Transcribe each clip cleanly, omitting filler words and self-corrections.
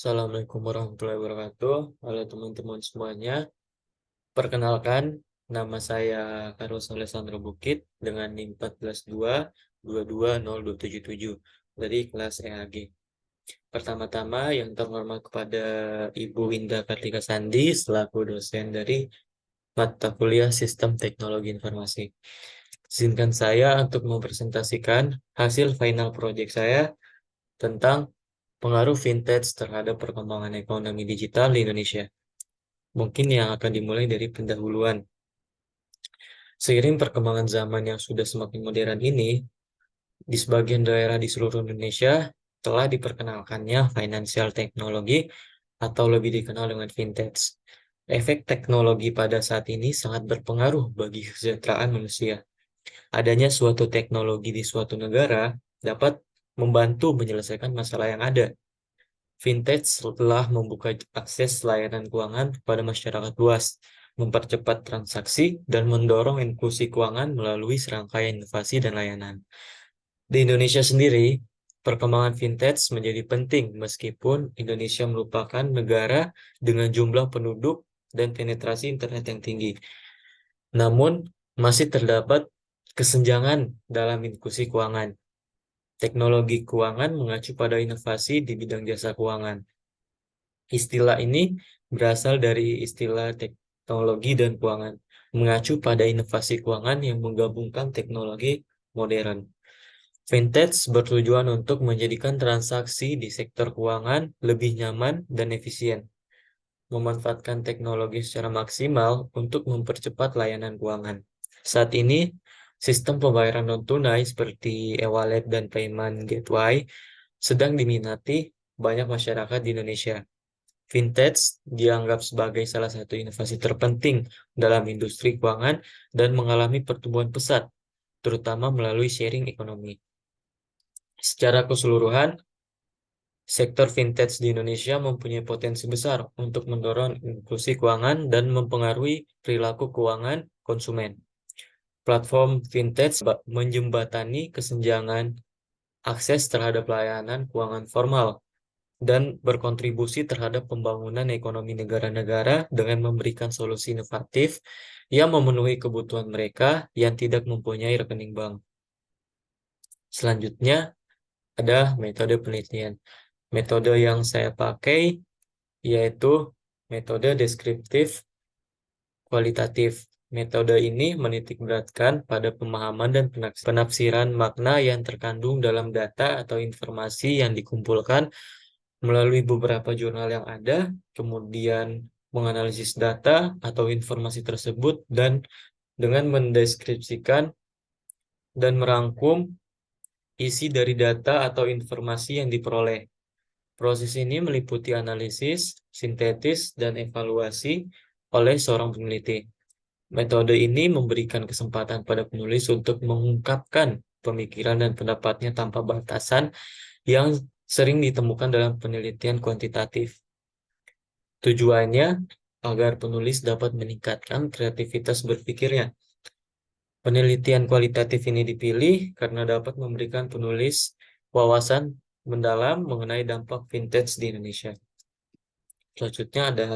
Assalamualaikum warahmatullahi wabarakatuh. Halo teman-teman semuanya. Perkenalkan, nama saya Carlos Alessandro Bukit dengan NIM 1422220277 dari kelas EAG. Pertama-tama yang terhormat kepada Ibu Winda Kartika Sandi selaku dosen dari mata kuliah Sistem Teknologi Informasi. Izinkan saya untuk mempresentasikan hasil final project saya tentang pengaruh vintage terhadap perkembangan ekonomi digital di Indonesia. Mungkin yang akan dimulai dari pendahuluan. Seiring perkembangan zaman yang sudah semakin modern ini, di sebagian daerah di seluruh Indonesia telah diperkenalkannya financial technology atau lebih dikenal dengan vintage. Efek teknologi pada saat ini sangat berpengaruh bagi kesejahteraan manusia. Adanya suatu teknologi di suatu negara dapat membantu menyelesaikan masalah yang ada. Vintage telah membuka akses layanan keuangan kepada masyarakat luas, mempercepat transaksi, dan mendorong inklusi keuangan melalui serangkaian inovasi dan layanan. Di Indonesia sendiri, perkembangan vintage menjadi penting meskipun Indonesia merupakan negara dengan jumlah penduduk dan penetrasi internet yang tinggi. Namun, masih terdapat kesenjangan dalam inklusi keuangan. Teknologi keuangan mengacu pada inovasi di bidang jasa keuangan. Istilah ini berasal dari istilah teknologi dan keuangan, mengacu pada inovasi keuangan yang menggabungkan teknologi modern. Vintage bertujuan untuk menjadikan transaksi di sektor keuangan lebih nyaman dan efisien, memanfaatkan teknologi secara maksimal untuk mempercepat layanan keuangan. Saat ini, sistem pembayaran non-tunai seperti e-wallet dan payment gateway sedang diminati banyak masyarakat di Indonesia. Vintage dianggap sebagai salah satu inovasi terpenting dalam industri keuangan dan mengalami pertumbuhan pesat, terutama melalui sharing ekonomi. Secara keseluruhan, sektor vintage di Indonesia mempunyai potensi besar untuk mendorong inklusi keuangan dan mempengaruhi perilaku keuangan konsumen. Platform vintage menjembatani kesenjangan akses terhadap layanan keuangan formal dan berkontribusi terhadap pembangunan ekonomi negara-negara dengan memberikan solusi inovatif yang memenuhi kebutuhan mereka yang tidak mempunyai rekening bank. Selanjutnya, ada metode penelitian. Metode yang saya pakai yaitu metode deskriptif kualitatif. Metode ini menitikberatkan pada pemahaman dan penafsiran makna yang terkandung dalam data atau informasi yang dikumpulkan melalui beberapa jurnal yang ada, kemudian menganalisis data atau informasi tersebut dan dengan mendeskripsikan dan merangkum isi dari data atau informasi yang diperoleh. Proses ini meliputi analisis, sintetis, dan evaluasi oleh seorang peneliti. Metode ini memberikan kesempatan pada penulis untuk mengungkapkan pemikiran dan pendapatnya tanpa batasan yang sering ditemukan dalam penelitian kuantitatif. Tujuannya agar penulis dapat meningkatkan kreativitas berpikirnya. Penelitian kualitatif ini dipilih karena dapat memberikan penulis wawasan mendalam mengenai dampak vintage di Indonesia. Selanjutnya ada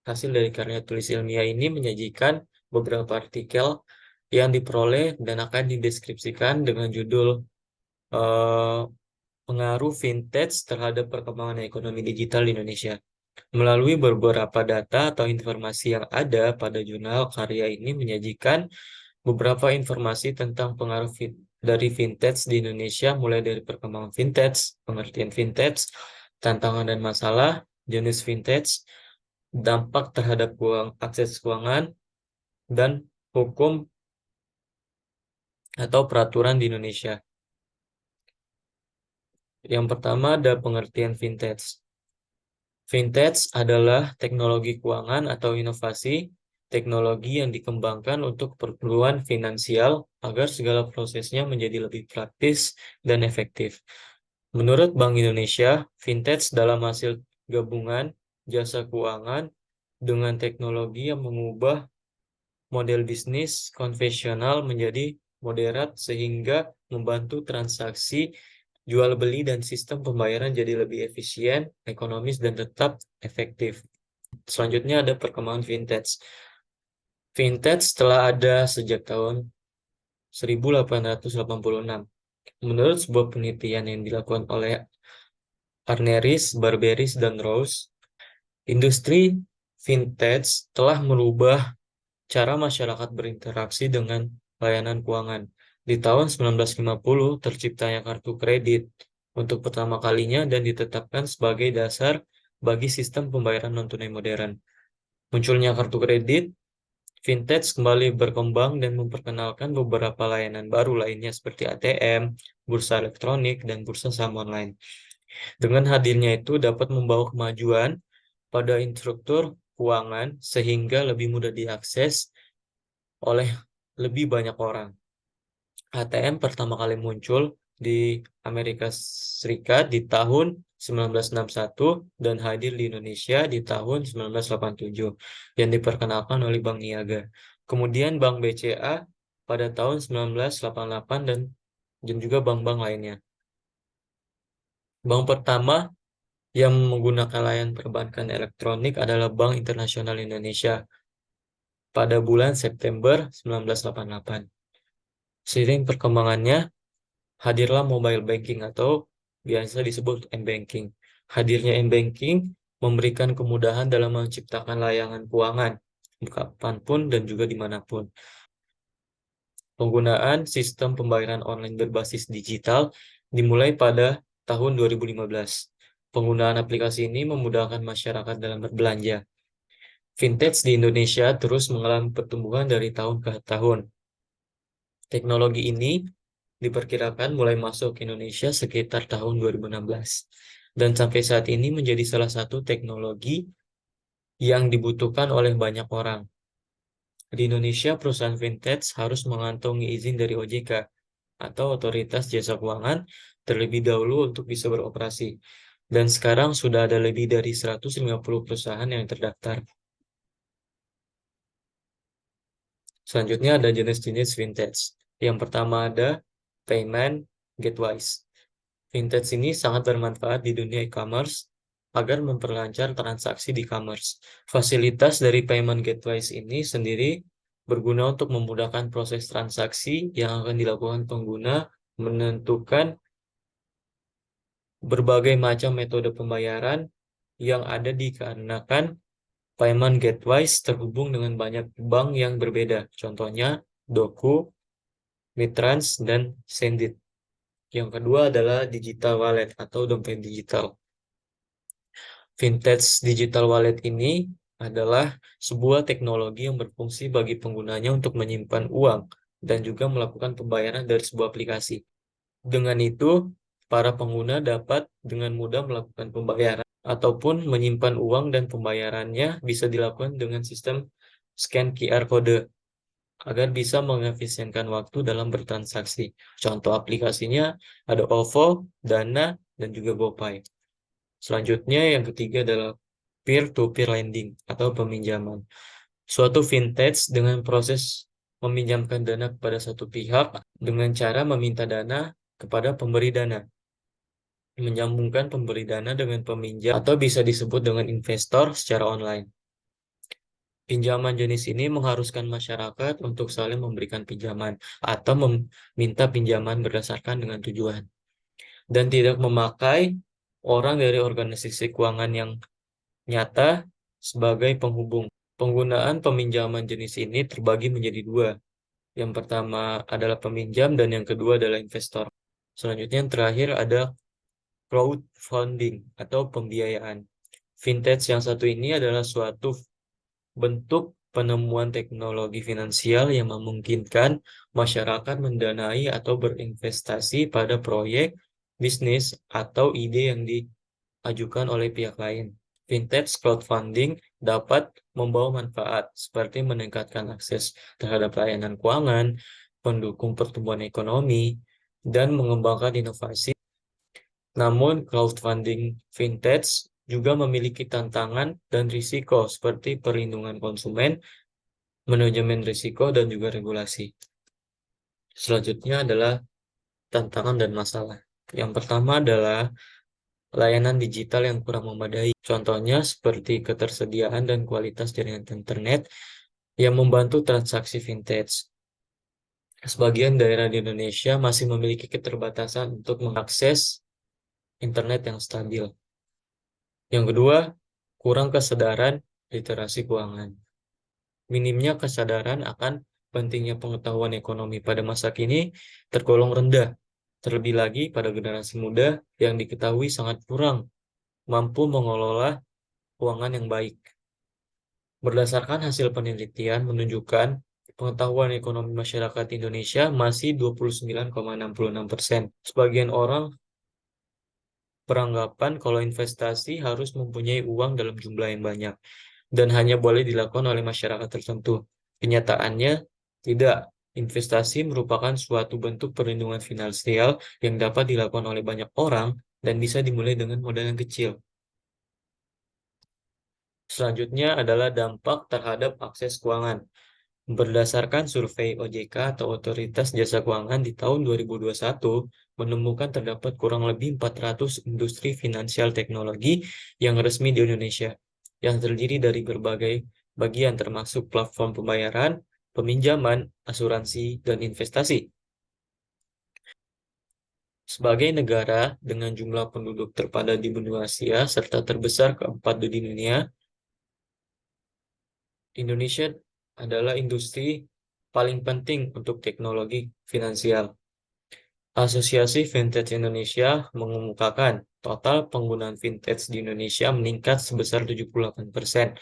hasil dari karya tulis ilmiah ini menyajikan beberapa artikel yang diperoleh dan akan dideskripsikan dengan judul eh, pengaruh vintage terhadap perkembangan ekonomi digital di Indonesia. Melalui beberapa data atau informasi yang ada pada jurnal, karya ini menyajikan beberapa informasi tentang pengaruh dari vintage di Indonesia, mulai dari perkembangan vintage, pengertian vintage, tantangan dan masalah, jenis vintage, dampak terhadap akses keuangan, dan hukum atau peraturan di Indonesia. Yang pertama ada pengertian vintage. Vintage adalah teknologi keuangan atau inovasi teknologi yang dikembangkan untuk keperluan finansial agar segala prosesnya menjadi lebih praktis dan efektif. Menurut Bank Indonesia, vintage dalam hasil gabungan jasa keuangan dengan teknologi yang mengubah model bisnis konvensional menjadi moderat sehingga membantu transaksi jual beli dan sistem pembayaran jadi lebih efisien, ekonomis, dan tetap efektif. Selanjutnya ada perkembangan vintage. Vintage telah ada sejak tahun 1886. Menurut sebuah penelitian yang dilakukan oleh Arneris, Barberis, dan Rose, industri vintage telah merubah cara masyarakat berinteraksi dengan layanan keuangan. Di tahun 1950, terciptanya kartu kredit untuk pertama kalinya dan ditetapkan sebagai dasar bagi sistem pembayaran non-tunai modern. Munculnya kartu kredit, vintage kembali berkembang dan memperkenalkan beberapa layanan baru lainnya seperti ATM, bursa elektronik, dan bursa saham online. Dengan hadirnya itu dapat membawa kemajuan pada instruktur keuangan sehingga lebih mudah diakses oleh lebih banyak orang. ATM pertama kali muncul di Amerika Serikat di tahun 1961 dan hadir di Indonesia di tahun 1987 yang diperkenalkan oleh Bank Niaga. Kemudian Bank BCA pada tahun 1988 dan juga bank-bank lainnya. Bank pertama yang menggunakan layanan perbankan elektronik adalah Bank Internasional Indonesia pada bulan September 1988. Seiring perkembangannya, hadirlah mobile banking atau biasa disebut m-banking. Hadirnya m-banking memberikan kemudahan dalam menciptakan layanan keuangan kapanpun dan juga dimanapun. Penggunaan sistem pembayaran online berbasis digital dimulai pada tahun 2015. Penggunaan aplikasi ini memudahkan masyarakat dalam berbelanja. Vintage di Indonesia terus mengalami pertumbuhan dari tahun ke tahun. Teknologi ini diperkirakan mulai masuk ke Indonesia sekitar tahun 2016. Dan sampai saat ini menjadi salah satu teknologi yang dibutuhkan oleh banyak orang. Di Indonesia, perusahaan vintage harus mengantongi izin dari OJK atau Otoritas Jasa Keuangan terlebih dahulu untuk bisa beroperasi. Dan sekarang sudah ada lebih dari 150 perusahaan yang terdaftar. Selanjutnya ada jenis-jenis vintage. Yang pertama ada payment gateways. Vintage ini sangat bermanfaat di dunia e-commerce agar memperlancar transaksi di e-commerce. Fasilitas dari payment gateways ini sendiri berguna untuk memudahkan proses transaksi yang akan dilakukan pengguna menentukan berbagai macam metode pembayaran yang ada dikarenakan payment gateways terhubung dengan banyak bank yang berbeda. Contohnya Doku, Mitrans, dan Sendit. Yang kedua adalah digital wallet atau dompet digital. Vintage digital wallet ini adalah sebuah teknologi yang berfungsi bagi penggunanya untuk menyimpan uang dan juga melakukan pembayaran dari sebuah aplikasi. Dengan itu, para pengguna dapat dengan mudah melakukan pembayaran ataupun menyimpan uang dan pembayarannya bisa dilakukan dengan sistem scan QR code agar bisa mengefisienkan waktu dalam bertransaksi. Contoh aplikasinya ada OVO, Dana, dan juga GoPay. Selanjutnya yang ketiga adalah peer-to-peer lending atau peminjaman. Suatu vintage dengan proses meminjamkan dana kepada satu pihak dengan cara meminta dana kepada pemberi dana. Menyambungkan pemberi dana dengan peminjam atau bisa disebut dengan investor secara online. Pinjaman jenis ini mengharuskan masyarakat untuk saling memberikan pinjaman atau meminta pinjaman berdasarkan dengan tujuan dan tidak memakai orang dari organisasi keuangan yang nyata sebagai penghubung. Penggunaan peminjaman jenis ini terbagi menjadi dua. Yang pertama adalah peminjam dan yang kedua adalah investor. Selanjutnya yang terakhir ada crowdfunding atau pembiayaan. Vintage yang satu ini adalah suatu bentuk penemuan teknologi finansial yang memungkinkan masyarakat mendanai atau berinvestasi pada proyek, bisnis, atau ide yang diajukan oleh pihak lain. Vintage crowdfunding dapat membawa manfaat seperti meningkatkan akses terhadap layanan keuangan, pendukung pertumbuhan ekonomi, dan mengembangkan inovasi. Namun, crowdfunding vintage juga memiliki tantangan dan risiko seperti perlindungan konsumen, manajemen risiko, dan juga regulasi. Selanjutnya adalah tantangan dan masalah. Yang pertama adalah layanan digital yang kurang memadai. Contohnya seperti ketersediaan dan kualitas jaringan internet yang membantu transaksi vintage. Sebagian daerah di Indonesia masih memiliki keterbatasan untuk mengakses internet yang stabil. Yang kedua, kurang kesadaran literasi keuangan. Minimnya kesadaran akan pentingnya pengetahuan ekonomi pada masa kini tergolong rendah. Terlebih lagi pada generasi muda yang diketahui sangat kurang mampu mengelola keuangan yang baik. Berdasarkan hasil penelitian menunjukkan pengetahuan ekonomi masyarakat Indonesia masih 29,66%. Sebagian orang beranggapan kalau investasi harus mempunyai uang dalam jumlah yang banyak dan hanya boleh dilakukan oleh masyarakat tertentu. Kenyataannya, tidak. Investasi merupakan suatu bentuk perlindungan finansial yang dapat dilakukan oleh banyak orang dan bisa dimulai dengan modal yang kecil. Selanjutnya adalah dampak terhadap akses keuangan. Berdasarkan survei OJK atau Otoritas Jasa Keuangan di tahun 2021, menemukan terdapat kurang lebih 400 industri finansial teknologi yang resmi di Indonesia, yang terdiri dari berbagai bagian termasuk platform pembayaran, peminjaman, asuransi, dan investasi. Sebagai negara dengan jumlah penduduk terpadat di benua Asia serta terbesar keempat di dunia, Indonesia adalah industri paling penting untuk teknologi finansial. Asosiasi Vintage Indonesia mengemukakan total penggunaan vintage di Indonesia meningkat sebesar 78%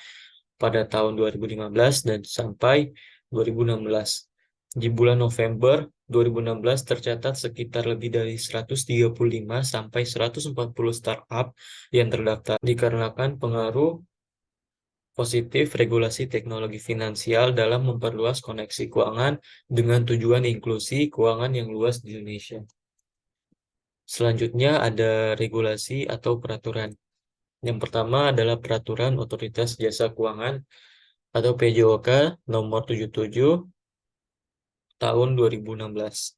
pada tahun 2015 dan sampai 2016. Di bulan November 2016 tercatat sekitar lebih dari 135 sampai 140 startup yang terdaftar dikarenakan pengaruh positif regulasi teknologi finansial dalam memperluas koneksi keuangan dengan tujuan inklusi keuangan yang luas di Indonesia. Selanjutnya ada regulasi atau peraturan. Yang pertama adalah Peraturan Otoritas Jasa Keuangan atau PJOK nomor 77 tahun 2016.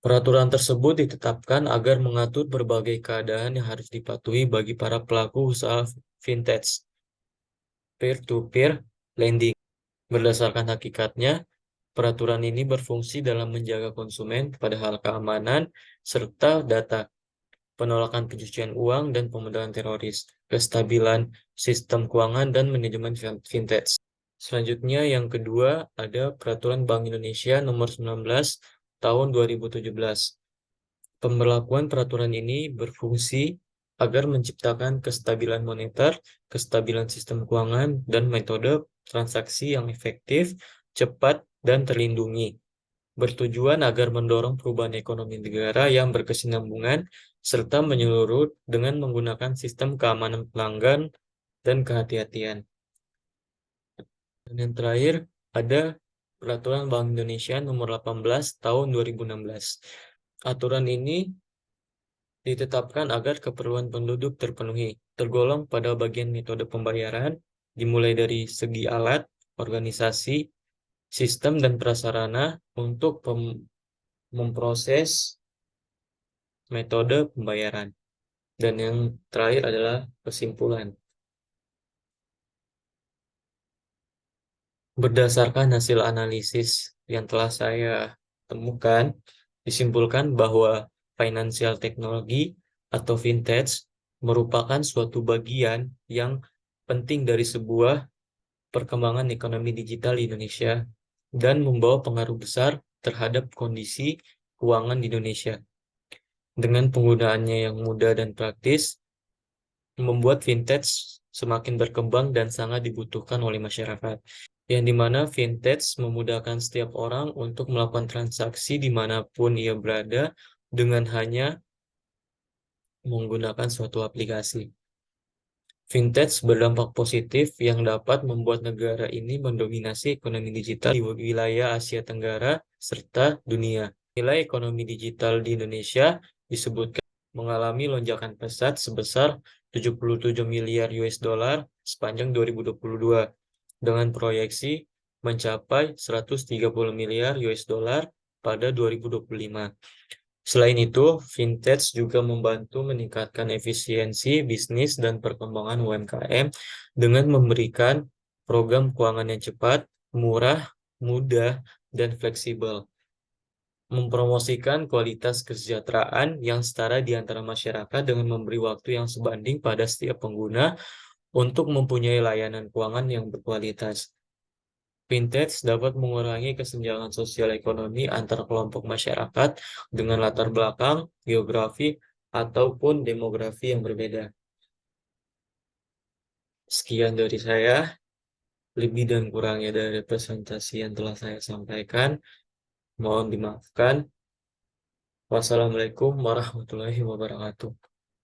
Peraturan tersebut ditetapkan agar mengatur berbagai keadaan yang harus dipatuhi bagi para pelaku usaha vintage, peer-to-peer lending. Berdasarkan hakikatnya, peraturan ini berfungsi dalam menjaga konsumen pada hal keamanan serta data, penolakan pencucian uang dan pemodalan teroris, kestabilan sistem keuangan dan manajemen vintage. Selanjutnya yang kedua ada Peraturan Bank Indonesia Nomor 19 Tahun 2017. Pemberlakuan peraturan ini berfungsi agar menciptakan kestabilan moneter, kestabilan sistem keuangan, dan metode transaksi yang efektif, cepat, dan terlindungi. Bertujuan agar mendorong perubahan ekonomi negara yang berkesinambungan, serta menyeluruh dengan menggunakan sistem keamanan pelanggan dan kehati-hatian. Dan yang terakhir, ada Peraturan Bank Indonesia Nomor 18 Tahun 2016. Aturan ini ditetapkan agar keperluan penduduk terpenuhi, tergolong pada bagian metode pembayaran, dimulai dari segi alat, organisasi, sistem, dan prasarana untuk memproses metode pembayaran. Dan yang terakhir adalah kesimpulan. Berdasarkan hasil analisis yang telah saya temukan, disimpulkan bahwa financial technology atau vintage merupakan suatu bagian yang penting dari sebuah perkembangan ekonomi digital di Indonesia dan membawa pengaruh besar terhadap kondisi keuangan di Indonesia. Dengan penggunaannya yang mudah dan praktis, membuat vintage semakin berkembang dan sangat dibutuhkan oleh masyarakat. Yang dimana vintage memudahkan setiap orang untuk melakukan transaksi dimanapun ia berada dengan hanya menggunakan suatu aplikasi. Vintage berdampak positif yang dapat membuat negara ini mendominasi ekonomi digital di wilayah Asia Tenggara serta dunia. Nilai ekonomi digital di Indonesia disebutkan mengalami lonjakan pesat sebesar 77 miliar US dollar sepanjang 2022 dengan proyeksi mencapai 130 miliar US dollar pada 2025. Selain itu, fintech juga membantu meningkatkan efisiensi bisnis dan perkembangan UMKM dengan memberikan program keuangan yang cepat, murah, mudah, dan fleksibel, mempromosikan kualitas kesejahteraan yang setara di antara masyarakat dengan memberi waktu yang sebanding pada setiap pengguna untuk mempunyai layanan keuangan yang berkualitas. Fintech dapat mengurangi kesenjangan sosial ekonomi antar kelompok masyarakat dengan latar belakang, geografi, ataupun demografi yang berbeda. Sekian dari saya, lebih dan kurangnya dari presentasi yang telah saya sampaikan. Mohon dimaafkan. Wassalamualaikum warahmatullahi wabarakatuh.